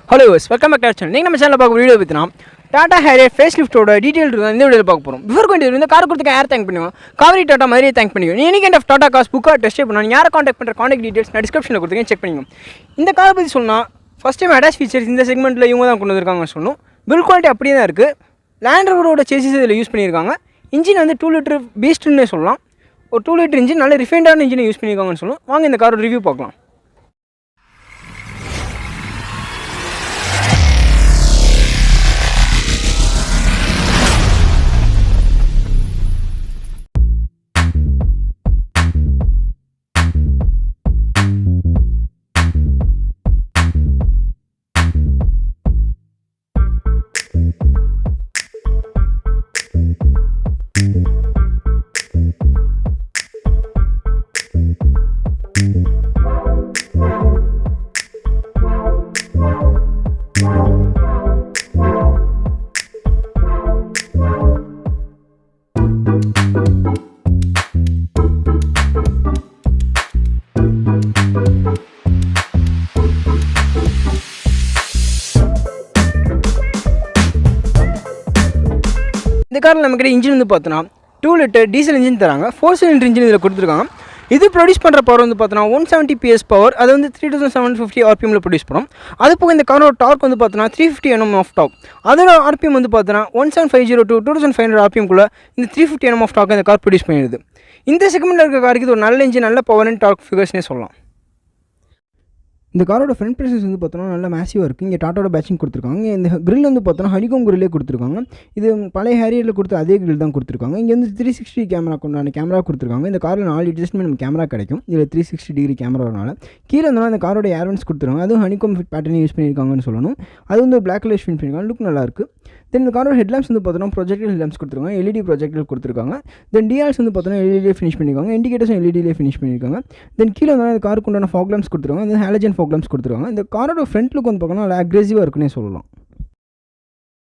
Hello guys, welcome back to our channel. நீங்கள் நம்ம சேனலில் பார்க்க வீடியோ பற்றினா டாடா ஹேரியர் ஃபேஸ் லிஃப்ட்டோட டீட்டெயில் இருக்குது இந்த வீடியோவில் பார்க்க போகிறோம். பிஃபோர் கொண்டு இந்த கார் கொடுத்துக்க யார் தேங்க் பண்ணுவோம், காவிரி டாட்டா மாதிரியே தேங்க் பண்ணிக்கோ. Any kind of Tata cars புக்காக டெஸ்ட் பண்ணணும். யாரை காண்டாக்ட் பண்ணுற காண்டாக்ட் டீட்டெயில்ஸ் நான் டிஸ்கிரிப்ஷனில் கொடுத்துருக்கேன், செக் பண்ணிக்கோங்க. இந்த காரை பற்றி சொன்னால் ஃபஸ்ட் டைம் அட்டாச் ஃபீச்சர்ஸ் இந்த செக்மெண்ட்டில் இவங்க தான் கொண்டு வந்திருக்காங்க சொல்லணும். பில் குவாலிட்டி அப்படியே தான் இருக்குது. லேண்ட் ரோவரோட சேசிஸ் இதில் யூஸ் பண்ணியிருக்காங்க. இன்ஜின் வந்து 2 லிட்டர் பீஸ்ட்னே சொல்லலாம். ஒரு 2 லிட்டர் இன்ஜின் நல்ல ரிஃபைண்டான இன்ஜினை யூஸ் பண்ணியிருக்காங்கன்னு சொல்லணும். வாங்க இந்த காரோட ரிவ்யூ பார்க்கலாம். இந்த காரில் நம்மக்கிட்ட இன்ஜின் வந்து பார்த்தோன்னா 2 லிட்டர் டீசல் இன்ஜின் தராங்க. 4 சிலிண்டர் இன்ஜின் இதில் கொடுத்துருக்காங்க. இது ப்ரொடியூஸ் பண்ணுற பவர் வந்து பார்த்தோன்னா 170 PS பவர். அது வந்து 3750 RPMல ப்ரொடியூஸ் பண்ணும். அது போக இந்த காரோட டார்க் வந்து பார்த்தோன்னா 350 Nm ஆஃப் டாப். அதோட RPM வந்து பார்த்தோன்னா 17500 to 2500 RPMக்குள்ளே இந்த 350 Nm ஆஃப் டாக் இந்த கார் ப்ரொடியூஸ் பண்ணிடுது. இந்த செக்மெண்ட்டில் இருக்க காருக்கு இது ஒரு நல்ல இன்ஜின், நல்ல பவர் அண்ட் டார்க் ஃபிகர்ஸ்னே சொல்லலாம். இந்த காரோட ஃப்ரண்ட் ப்ரெசன்ஸ் வந்து பார்த்தோன்னா நல்லா மேசிவாக இருக்குது. இங்கே டாட்டாவோட பேட்சிங் கொடுத்துருக்காங்க. இந்த கிரில் வந்து பார்த்தோன்னா ஹனிகோம் கிரில்லே கொடுத்துருக்காங்க. இது பழைய ஹேரியரில் கொடுத்த அதே கிரில் தான் கொடுத்துருக்காங்க. இங்கே வந்து 360 கேமரா கொண்டான கேமரா கொடுத்துருக்காங்க. இந்த காரில் 4 அட்ஜஸ்ட்மெண்ட் நம்ம கேமரா கிடைக்கும். இதில் 360 டிகிரி கேமரானால கீழே இருந்தாலும் இந்த காரோட ஏர்வன்ஸ் கொடுத்துருக்காங்க. அதுவும் ஹனிகோம் ஃபிட் பேட்டர்னே யூஸ் பண்ணியிருக்காங்கன்னு சொல்லணும். அது வந்து ஒரு பிளாக் கலர் ஃபிட் பண்ணியிருக்காங்க. லுக் நல்லாயிருக்கு. தென் இந்த காரோட ஹெட்லாம்ப்ஸ் வந்து பார்த்தோன்னா ப்ரொஜெக்டர் ஹெட்லாம்ப்ஸ் கொடுத்துருக்காங்க. LED ப்ரொஜெக்டர் கொடுத்துருக்காங்க. தென் டிஆர்ஸ் வந்து பார்த்தோன்னா LED ஃபினிஷ் பண்ணியிருக்காங்க. இண்டிகேட்டர்ஸும் LED ஃபினிஷ் பண்ணியிருக்காங்க. தென் கீழே வந்து இந்த காருக்கு உண்டான ஃபாக் லாம்ப்ஸ் கொடுத்துருக்காங்க. தென் ஹாலஜன் ஃபாக் லாம்ப்ஸ் கொடுத்துருக்காங்க. இந்த காரோட ஃப்ரண்ட் லுக் வந்து பார்த்தோன்னா நல்லா அக்ரெசிவாக இருக்குன்னே சொல்லலாம்.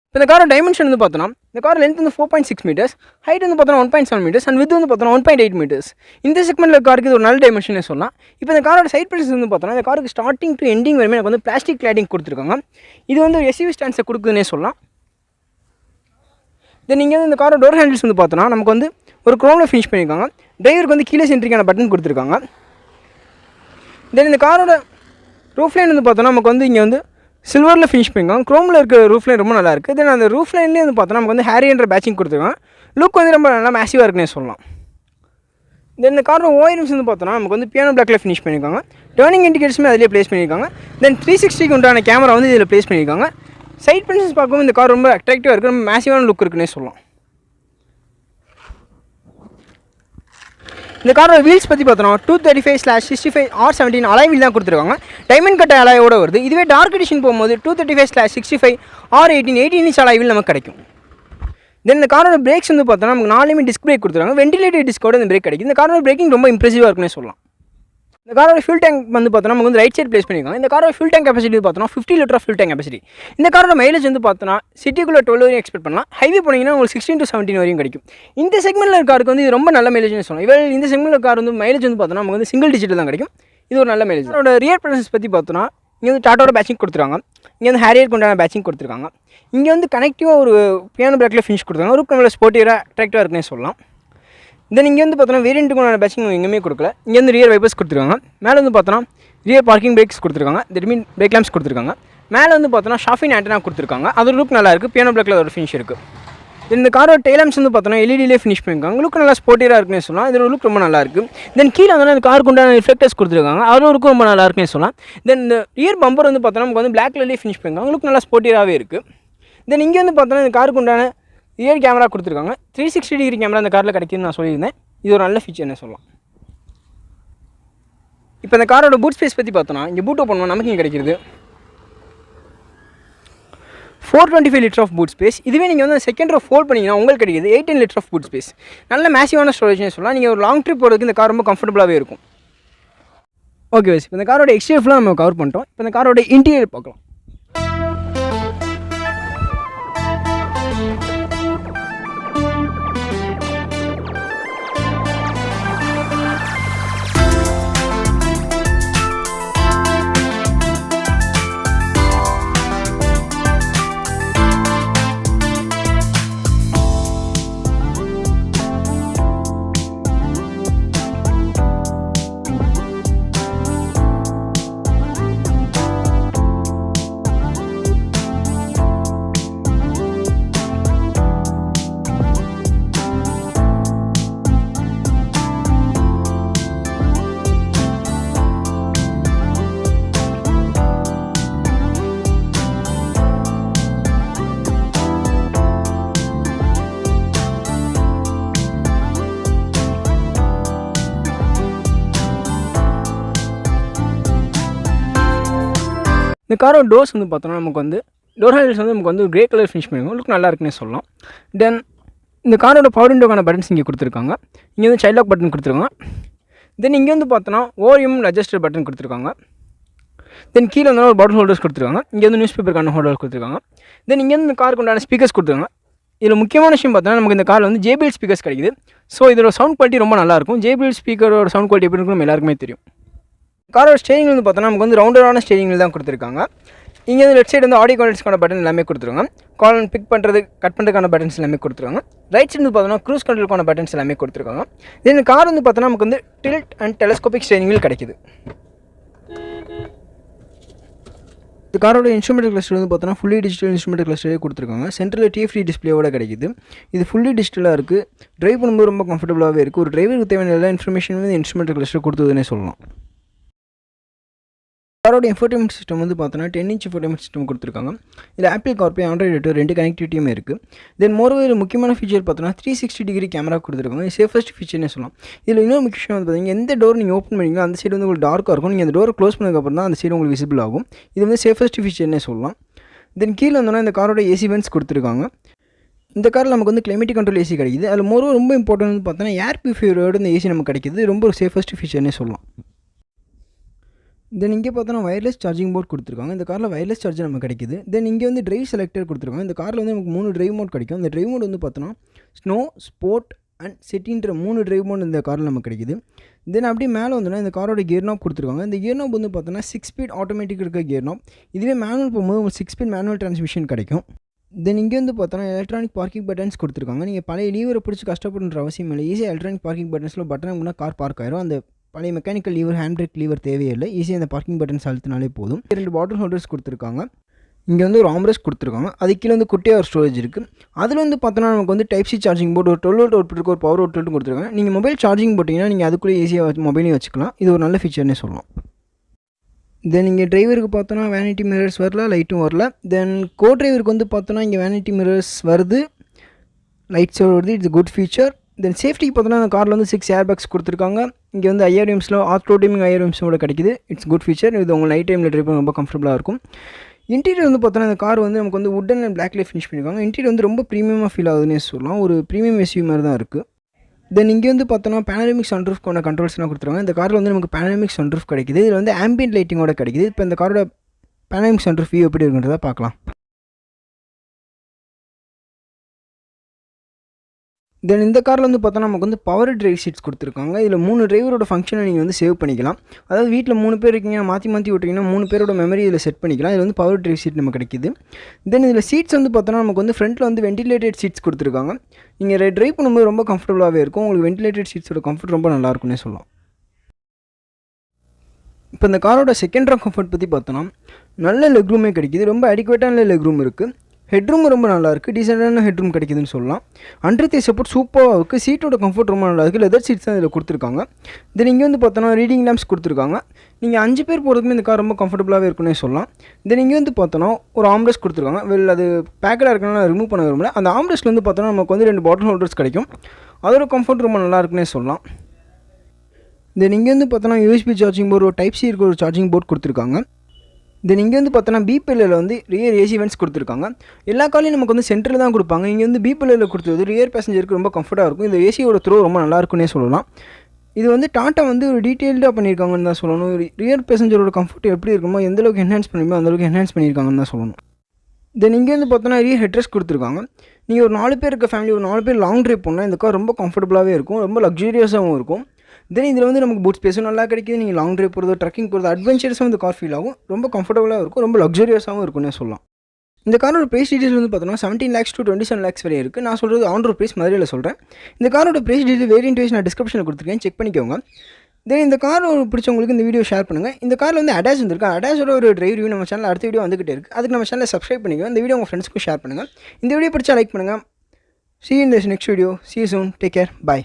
இப்போ இந்த காரோட டைமென்ஷன் வந்து பார்த்தோன்னா இந்த கார் லென்த் வந்து 4.6 மீட்டர்ஸ், ஹைட் வந்து பார்த்தோன்னா 1.7 மீட்டர்ஸ் அண்ட் வித் வந்து பார்த்தோன்னா 1.8 மீட்டர்ஸ். இந்த செக்மெண்ட்டில் காருக்கு இது ஒரு நல்ல டைமென்ஷனே சொல்லலாம். இப்போ இந்த காரோட சைட் ப்ரைஸ் வந்து பார்த்தோன்னா இந்த காருக்கு ஸ்டார்டிங் டு எண்டிங் வரைமே எனக்கு வந்து பிளாஸ்டிக் கிளாடிங் கொடுத்துருக்காங்க. இது வந்து ஒரு SUV ஸ்டாண்ட்ஸை கொடுக்குதுன்னே சொல்லலாம். தென் நீங்கள் வந்து இந்த காரோட டோர் ஹேண்டில்ஸ் வந்து பார்த்தோன்னா நமக்கு வந்து ஒரு க்ரோமில் ஃபினிஷ் பண்ணியிருக்காங்க. டிரைவருக்கு வந்து கீழே சென்ட்ரிக்கான பட்டன் கொடுத்துருக்காங்க. தென் இந்த காரோட ரூஃப் லைன் வந்து பார்த்தோன்னா நமக்கு வந்து இங்கே வந்து சில்வரில் ஃபினிஷ் பண்ணியிருக்காங்க. க்ரோமில் இருக்க ரூஃப் லைன் ரொம்ப நல்லா இருக்குது. தென் அந்த ரூஃப் லைன்லேயே வந்து பார்த்தோன்னா நமக்கு வந்து ஹேரியன்ற பேட்சிங் கொடுத்துருக்காங்க. லுக் வந்து ரொம்ப நல்லா மேசிவாக இருக்குன்னே சொல்லலாம். தென் இந்த காரோட ஓயரிங்ஸ் வந்து பார்த்தோன்னா நமக்கு வந்து பியானோ பிளாக்கில் ஃபினிஷ் பண்ணியிருக்காங்க. டர்னிங் இண்டிகேட்டர்ஸுமே அதிலே ப்ளேஸ் பண்ணியிருக்காங்க. தென் 360க்கு உண்டான கேமரா வந்து இதில் ப்ளேஸ் பண்ணியிருக்காங்க. சைட் ப்ரெசன்ஸ் பார்க்கவும் இந்த கார் ரொம்ப அட்ராக்டிவாக இருக்குது, ரொம்ப மேசிவான லுக் இருக்குன்னே சொல்லலாம். இந்த காரோட வீல்ஸ் பற்றி பார்த்தோன்னா 235/65 R17 அலாய் வீல் தான் கொடுத்துருக்காங்க. டைமண்ட் கட் அலாயோட வருது. இதுவே டார்க் எடிஷன் போகும்போது 235/65 R18 18" அலாய் வீல் நமக்கு கிடைக்கும். தென் இந்த காரோட பிரேக்ஸ் வந்து பார்த்தோன்னா நமக்கு 4மே டிஸ்க் பிரேக் கொடுத்துருக்காங்க. வென்டிலேட்டட் டிஸ்கோட இந்த பிரேக் கிடைக்கும். இந்த காரோட பிரேக்கிங் ரொம்ப இம்ப்ரெசிவாக இருக்குன்னே சொல்லலாம். இந்த காரோட ஃபியூல் டேங்க் வந்து பார்த்தோன்னா நமக்கு வந்து ரைட் சைட் ப்ளேஸ் பண்ணியிருக்காங்க. இந்த காரோட ஃபியூல் டேங்க் கெப்பாசிட்டி பார்த்தோன்னா 50 litre of fuel tank capacity. இந்த காரோட மைலேஜ் வந்து பார்த்தோன்னா சிட்டிக்குள்ளே 12 வரையும் எக்ஸ்பெக்ட் பண்ணலாம். ஹைவே போனீங்கன்னா உங்களுக்கு 16 to 17 வரையும் கிடைக்கும். இந்த செக்மெண்ட்டில் காருக்கு வந்து இது ரொம்ப நல்ல மைலேஜ்னு சொல்லலாம். இவள் இந்த செக்மெண்ட்டில் கார் வந்து மைலேஜ் வந்து பார்த்தோன்னா நமக்கு வந்து சிங்கிள் டிஜிட்டில் தான் கிடைக்கும். இது ஒரு நல்ல மைலேஜ். அதோட ரியர் ப்ரெசன்ஸ் பற்றி பார்த்தோன்னா இங்கே வந்து டாட்டாவோட பேட்சிங் கொடுத்துருக்காங்க. இங்கே வந்து ஹேரியர் கொண்டான பேட்சிங் கொடுத்துருக்காங்க. இங்கே வந்து கனெக்டிவாக ஒரு பியானோ பிளாக்கில் ஃபினிஷ் கொடுத்துருக்காங்க. ஒரு நம்மளோட ஸ்போர்ட்டிவாக அட்ராக்டிவாக இருக்குன்னே சொல்லலாம். தென் இங்கே வந்து பார்த்தோன்னா வேரியண்ட்டுக்குண்டான பேட்சிங் எங்கேயுமே கொடுக்கல. இங்கே வந்து ரியர் வைப்பர்ஸ் கொடுத்துருக்காங்க. மேலே வந்து பார்த்தோன்னா ரியர் பார்க்கிங் பிரேக்ஸ் கொடுத்துருக்காங்க. தென் பிரேக் லேம்ப்ஸ் கொடுத்துருக்காங்க. மேலே வந்து பார்த்தோன்னா ஷாஃபின் ஆண்டனா கொடுத்துருக்காங்க. அதோட லுக் நல்லா இருக்குது. பியானோ பிளாக்கில் அதோட ஃபினிஷ் இருக்குது. இந்த காரோட டெய்ல் லேம்ப்ஸ் வந்து பார்த்தோன்னா LED ஃபினிஷ் பண்ணியிருக்காங்க. லுக் நல்லா ஸ்போர்ட்டிவாக இருக்குன்னு சொல்லலாம். இதோட லுக் ரொம்ப நல்லா இருக்குது. தென் கீழே வந்து அந்த காருக்கு உண்டான ரிஃப்ளெக்டர்ஸ் கொடுத்துருக்காங்க. அதோட லுக்கும் ரொம்ப நல்லா இருக்குன்னு சொல்லலாம். தென் இந்த ரியர் பம்பர் வந்து பார்த்தோன்னா நமக்கு வந்து பிளாக் கலர்லேயே ஃபினிஷ் பண்ணியிருக்காங்க. லுக் நல்லா ஸ்போர்ட்டிவாகவே இருக்குது. தென் இங்கே வந்து பார்த்தோன்னா இந்த காருக்கு உண்டான ரியர் கேமரா கொடுத்துருக்காங்க. 360 டிகிரி கேமரா இந்த காரில் கிடைக்குதுன்னு நான் சொல்லியிருந்தேன். இது ஒரு நல்ல ஃபீச்சர்னே சொல்லலாம். இப்போ இந்த காரோட பூட் ஸ்பேஸ் பற்றி பார்த்தோன்னா இங்கே பூட் ஓப்பன் பண்ணால் நமக்கு இங்கே கிடைக்கிறது 425 லிட்டர் ஆஃப் பூட் ஸ்பேஸ். இதுவே நீங்கள் வந்து செகண்ட் ரோ ஃபோல்ட் பண்ணிங்கன்னா உங்களுக்கு கிடைக்கிது 18 லிட்டர் ஆஃப் பூட் ஸ்பேஸ். நல்ல மேசிவான ஸ்டோரேஜ்னே சொல்லலாம். நீங்கள் ஒரு லாங் ட்ரிப் போகிறதுக்கு இந்த கார் ரொம்ப கம்ஃபர்டபுளாகவே இருக்கும். ஓகே இப்போ இந்த காரோட எக்ஸ்டீரியர் நம்ம கவர் பண்ணிட்டோம். இப்போ இந்த காரோட இன்டீரியர் பார்க்கலாம். இந்த காரோட டோர்ஸ் வந்து பார்த்தோன்னா நமக்கு வந்து டோர் ஹேண்டில்ஸ் வந்து நமக்கு வந்து கிரே கலர் ஃபினிஷ் பண்ணிருக்கோம். லுக் நல்லா இருக்குன்னே சொல்லலாம். தென் இந்த காரோட பவர் விண்டோக்கான பட்டன்ஸ் இங்கே கொடுத்துருக்காங்க. இங்கே வந்து சைல்ட் லாக் பட்டன் கொடுத்துருக்காங்க. தென் இங்கே வந்து பார்த்தோன்னா ஓஎம் அட்ஜஸ்டர் பட்டன் கொடுத்துருக்காங்க. தென் கீழே வந்து ஒரு பாட்டில் ஹோல்டர்ஸ் கொடுத்துருக்காங்க. இங்கே வந்து நியூஸ் பேப்பருக்கான ஹோல்டர்ஸ் கொடுத்துருக்காங்க. தென் இங்கே வந்து இந்த காருக்கு உண்டான ஸ்பீக்கர்ஸ் கொடுத்துருக்காங்க. இதில் முக்கியமான விஷயம் பார்த்தோன்னா நமக்கு இந்த காரில் வந்து JBL ஸ்பீக்கர்ஸ் கிடைக்குது. ஸோ இதோட சவுண்ட் குவாலிட்டி ரொம்ப நல்லாயிருக்கும். JBL ஸ்பீக்கரோட சவுண்ட் குவாலிட்டி எப்படி இருக்கும் எல்லாருக்குமே தெரியும். காரோட ஸ்டேரிங் வந்து பார்த்தோன்னா நமக்கு வந்து ரவுண்டரான ஸ்டேரிங்கில் தான் கொடுத்துருக்காங்க. இங்கே வந்து லெஃப்ட் சைடு வந்து ஆடியோ கான்டெக்ட்ஸ்க்கான பட்டன் எல்லாமே கொடுத்துருவாங்க. கால் பிக் பண்ணுறது கட் பண்ணுறதுக்கான பட்டன்ஸ் எல்லாமே கொடுத்துருவாங்க. ரைட் சைடு வந்து பார்த்தோன்னா க்ரூஸ் கண்ட்ரோலுக்கான பட்டன்ஸ் எல்லாமே கொடுத்துருக்காங்க. இந்த கார் வந்து பார்த்தோன்னா நமக்கு வந்து tilt and telescopic steering wheel கிடைக்குது. இந்த காரோட இன்ஸ்ட்ருமெண்ட் கிளஸ்டர் வந்து பார்த்தோன்னா ஃபுல்லி டிஜிட்டல் இன்ஸ்ட்ருமெண்ட் கிளஸ்டரே கொடுத்துருக்காங்க. சென்டரில் TFT டிஸ்பிளேவோட கிடைக்குது. இது ஃபுல்லி டிஜிட்டலாக இருக்குது. ட்ரைவ் பண்ணும்போது ரொம்ப கம்ஃபர்டபுளாகவே இருக்குது. ஒரு டிரைவருக்கு தேவையான எல்லா இன்ஃபர்மேஷனும் வந்து இன்ஸ்ட்ருமெண்ட் கிளஸ்டர் கொடுத்ததுன்னே சொல்லலாம். காரோட இன்ஃபோர்டைன்மெண்ட் சிஸ்டம் வந்து பார்த்தோன்னா 10 இன்ச் இன்ஃபோர்டைன்மெண்ட் சிஸ்டம் கொடுத்துருக்காங்க. இதில் ஆப்பிள் கார்ப்ளே, ஆண்ட்ராய்டு ஆட்டோ 2 கனெக்டிவிட்டியுமே இருக்குது. தென் மோரோவர் முக்கியமான ஃபீச்சர் பார்த்தோன்னா 360 டிகிரி கேமரா கொடுத்துருக்காங்க. இது சேஃபஸ்ட் ஃபீச்சர்னே சொல்லலாம். இதில் இன்னொரு முக்கிய விஷயம் வந்து பார்த்தீங்கன்னா எந்த டோர் நீங்கள் ஓப்பன் பண்ணிங்களோ அந்த சைடு வந்து உங்களுக்கு டார்க்காக இருக்கும். நீங்கள் அந்த டோரை க்ளோஸ் பண்ணதுக்கப்புறம் தான் அந்த சைடு உங்களுக்கு விசிபிள் ஆகும். இது வந்து சேஃபஸ்ட் ஃபீச்சர்னே சொல்லலாம். தென் கீழே வந்தோன்னா இந்த காரோட AC வென்ட்ஸ் கொடுத்துருக்காங்க. இந்த காரில் நமக்கு வந்து கிளைமேட்டிக் கண்ட்ரோல் AC கிடைக்குது. அதில் மோரோவர் ரொம்ப இம்பார்ட்டன்ட் வந்து பார்த்தோன்னா ஏர் பியூரிஃபையரோட இந்த AC நமக்கு கிடைக்குது. ரொம்ப சேஃபஸ்ட் ஃபீச்சர்னே சொல்லலாம். தென் இங்கே பார்த்தோன்னா வயர்லெஸ் சார்ஜிங் போர்ட் கொடுத்துருக்காங்க. இந்த காரில் வயர்லெஸ் சார்ஜர் நமக்கு கிடைக்குது. தென் இங்கே வந்து டிரைவ் செலக்டர் கொடுத்துருக்காங்க. இந்த காரில் வந்து நமக்கு 3 டிரைவ் மோட் கிடைக்கும். இந்த டிரைவ் மோட் வந்து பார்த்தோன்னா ஸ்னோ, ஸ்போர்ட் அண்ட் சிட்டின்ற 3 டிரைவ் மோட் இந்த காரில் நமக்கு கிடைக்குது. தென் அப்படியே மேலே வந்தோன்னா இந்த காரோட கியர் நாப் கொடுத்துருக்காங்க. இந்த கியர் நாப் வந்து பார்த்தோன்னா 6 ஸ்பீட் ஆட்டோமேட்டிக் இருக்க கியர் நாப். இதுவே மேனுவல் போகும்போது உங்களுக்கு 6 ஸ்பீட் மேனுவல் டிரான்ஸ்மிஷன் கிடைக்கும். தென் இங்கே வந்து பார்த்தோன்னா எலக்ட்ரானிக் பார்க்கிங் பட்டன்ஸ் கொடுத்துருக்காங்க. நீங்கள் பழைய லீவரை பிடிச்சி கஷ்டப்படுற அவசியம் இல்லை. ஈஸியாக எலக்ட்ரானிக் பார்க்கிங் பட்டன்ஸில் பட்டன் அப்படின்னா கார் பார்க் ஆயிரும். அந்த பழைய mechanical lever, hand brake lever தேவையில்லை. ஈஸியாக அந்த பார்க்கிங் பட்டன்ஸ் அழுத்தினாலே போதும். 2 பாட்டில் ஹோல்டர்ஸ் கொடுத்துருக்காங்க. இங்கே வந்து ஒரு ஆம்ரெஸ்ட் கொடுத்துருக்காங்க. அதுக்கு கீழே வந்து குட்டியாக ஒரு ஸ்டோரேஜ் இருக்குது. அதில் வந்து பார்த்தோன்னா நமக்கு வந்து Type-C சார்ஜிங் போர்டு, ஒரு 12 வோல்ட் அவுட்புட் இருக்குது, ஒரு பவர் அவுட்புட் கொடுத்துருக்காங்க. நீங்கள் மொபைல் சார்ஜிங் போட்டிங்கன்னா நீங்கள் அதுக்குள்ளே ஈஸியாக மொபைலையும் வச்சுக்கலாம். இது ஒரு நல்ல ஃபீச்சர்னே சொல்லலாம். தென் இங்கே டிரைவருக்கு பார்த்தோன்னா வேனிட்டி மிரர்ஸ் வரல, லைட்டும் வரல. தென் கோ டிரைவருக்கு வந்து பார்த்தோன்னா இங்கே வேனிட்டி மிரர்ஸ் வருது, லைட்ஸ் வருது. It's good feature. தென் சேஃப்டிக்கு பார்த்தோன்னா அந்த காரில் வந்து 6 ஏர் பேக்ஸ் கொடுத்துருக்காங்க. இங்கே வந்து IRMஸில் ஆஃப்ரோடிமிங் IRMஸோட கிடைக்குது. It's good feature. இது உங்கள் நைட் டைமில் ட்ரைவ் பண்ண ரொம்ப கம்ஃபர்டபுளாக இருக்கும். இன்டீரியர் வந்து பார்த்தோன்னா இந்த கார் வந்து நமக்கு வந்து வுட் அண்ட் பிளாக்லேயே ஃபினிஷ் பண்ணியிருக்காங்க. இன்டீரியர் வந்து ரொம்ப ப்ரீமியமாக ஃபீல் ஆகுதுன்னே சொல்லலாம். ஒரு ப்ரீமியம் SUV மாதிரி தான் இருக்குது. தென் இங்கே வந்து பார்த்தோன்னா பேனரமிக் சன்ரூஃப்க்கான கண்ட்ரோல்ஸ்லாம் கொடுத்துருக்காங்க. இந்த காரில் வந்து நமக்கு பேனரமிக் சன்ரூஃப் கிடைக்குது. இதில் வந்து ஆம்பியன்ட் லைட்டிங்கோட கிடைக்குது. இப்போ இந்த காரோட பேனரமிக் சன்ரூஃப் வியூ எப்படி இருக்குன்றதை பார்க்கலாம். தென் இந்த காரில் வந்து பார்த்தோன்னா நமக்கு வந்து பவர் டிரைவ் சீட்ஸ் கொடுத்துருக்காங்க. இதில் 3 டிரைவரோட ஃபங்க்ஷனை நீங்கள் வந்து சேவ் பண்ணிக்கலாம். அதாவது வீட்டில் 3 பேர் இருக்கீங்க, மாற்றி விட்டிங்கன்னா 3 பேரோட மெமரி இதில் செட் பண்ணிக்கலாம். இதில் வந்து பவர் டிரைவ் சீட் நமக்கு கிடைக்குது. தென் இதில் சீட்ஸ் வந்து பார்த்தோன்னா நமக்கு வந்து ஃப்ரண்ட்டில் வந்து வென்டிலேட்டட் சீட்ஸ் கொடுத்துருக்காங்க. நீங்கள் ட்ரைவ் பண்ணும்போது ரொம்ப கம்ஃபர்டபுளாகவே இருக்கும். உங்களுக்கு வென்டிலேட்டட் சீட்ஸோட கம்ஃபர்ட் ரொம்ப நல்லாயிருக்குன்னே சொல்லலாம். இப்போ இந்த காரோட செகண்ட் ரோ கம்ஃபர்ட் பற்றி பார்த்தோன்னா நல்ல லெக் ரூமே கிடைக்குது. ரொம்ப அடிக்குவேட்டான லெக் ரூம் இருக்குது. ஹெட்ரூம் ரொம்ப நல்லாயிருக்கு. டீசெண்டான ஹெட்ரூம் கிடைக்குதுன்னு சொல்லலாம். அண்டர் சப்போர்ட் சூப்பராக இருக்குது. சீட்டோட கம்ஃபர்ட் ரொம்ப நல்லா இருக்குது. லெதர் சீட்ஸ் தான் இதில் கொடுத்துருக்காங்க. தென் இங்கே வந்து பார்த்தோன்னா ரீடிங் லேம்ப்ஸ் கொடுத்துருக்காங்க. நீங்கள் 5 பேர் போகிறதுக்குமே இந்த கார் ரொம்ப கம்ஃபர்டபுளாகவே இருக்குன்னே சொல்லலாம். தென் இங்கே வந்து பார்த்தோன்னா ஒரு ஆம்ரெஸ்ட் கொடுத்துருக்காங்க. அது பேக்கடாக இருக்கனால ரிமூவ் பண்ண விரும்பல. அந்த ஆம்ரெஸ்ட்டில் வந்து பார்த்தோன்னா நமக்கு வந்து 2 பாட்டில் ஹோல்டர்ஸ் கிடைக்கும். அதோட கம்ஃபர்ட் ரொம்ப நல்லா இருக்குன்னே சொல்லலாம். தென் இங்கே வந்து பார்த்தோன்னா USB சார்ஜிங் போர்டு, ஒரு Type-C இருக்க ஒரு சார்ஜிங் போர்ட் கொடுத்துருக்காங்க. தென் இங்கே வந்து பார்த்தோன்னா B-பில்லில் வந்து ரியர் AC வென்ட்ஸ் கொடுத்துருக்காங்க. எல்லா காலையும் நமக்கு வந்து சென்டரில் தான் கொடுப்பாங்க. இங்கே வந்து B-பில்லில் கொடுத்தது ரியர் பேசஞ்சருக்கு ரொம்ப கம்ஃபர்ட்டாக இருக்கும். இந்த ஏசியோட த்ரோ ரொம்ப நல்லாயிருக்குன்னே சொல்லலாம். இது வந்து டாட்டா வந்து ஒரு டீட்டெயில்டாக பண்ணியிருக்காங்கன்னு தான் சொல்லணும். ரியர் பேசஞ்சரோட கம்ஃபர்ட் எப்படி இருக்குமோ, எந்தளவுக்கு என்ஹான்ஸ் பண்ணுமோ அந்தளவுக்கு என்ஹான்ஸ் பண்ணியிருக்காங்கன்னு தான் சொல்லணும். தென் இங்கே வந்து பார்த்தோன்னா ரியர் ஹெட்ரெஸ்ட் கொடுத்துருக்காங்க. நீங்கள் ஒரு 4 பேர் இருக்க ஃபேமிலி, ஒரு 4 பேர் லாங் ட்ரைவ் போனால் இந்த கார் ரொம்ப கம்ஃபர்டபுளாகவே இருக்கும். ரொம்ப லக்ஸூரியஸாகவும் இருக்கும். தென் இதில் வந்து நமக்கு பூட் ஸ்பேஸும் நல்லா கிடைக்கிது. நீங்கள் லாங் ட்ரைவ் போகிறதோ, ட்ரக்கிங் போகிறதோ, அட்வென்ச்சர்ஸும் இந்த கார் ஃபீல் ஆகும். ரொம்ப கம்ஃபர்டபுளாக இருக்கும். ரொம்ப லக்ஸூரியஸாகவும் இருக்கும்னு சொல்லலாம். இந்த காரோட ப்ரைஸ் டீட்டெயில்ஸ் வந்து பார்த்தோன்னா 17 lakhs to 27 lakhs வரை இருக்குது. நான் சொல்கிறது ஆன் ரோட் ப்ரைஸ் மதுரையில் சொல்கிறேன். இந்த காரோட ப்ரைஸ் டீட்டெயில் வேரியன்ட் வைஸ் நான் டிஸ்கிரிப்ஷனில் கொடுத்துருக்கேன், செக் பண்ணிக்கோங்க. தென் இந்த கார் பிடிச்சவங்களுக்கு இந்த வீடியோ ஷேர் பண்ணுங்கள். இந்த காரில் வந்து அட்டாச் வந்துருக்கு. அட்டாச்சோட ஒரு டிரைவ் ரிவ்யூ நம்ம சேனல் அடுத்த வீடியோ வந்துகிட்டே இருக்குது. அதுக்கு நம்ம சேனலை சப்ஸ்கிரைப் பண்ணிக்கோங்க. இந்த வீடியோ உங்கள் ஃப்ரெண்ட்ஸ்க்கும் ஷேர் பண்ணுங்கள். இந்த வீடியோ பிடிச்சா லைக் பண்ணுங்கள். See you in this next video. See you soon. Take care. Bye.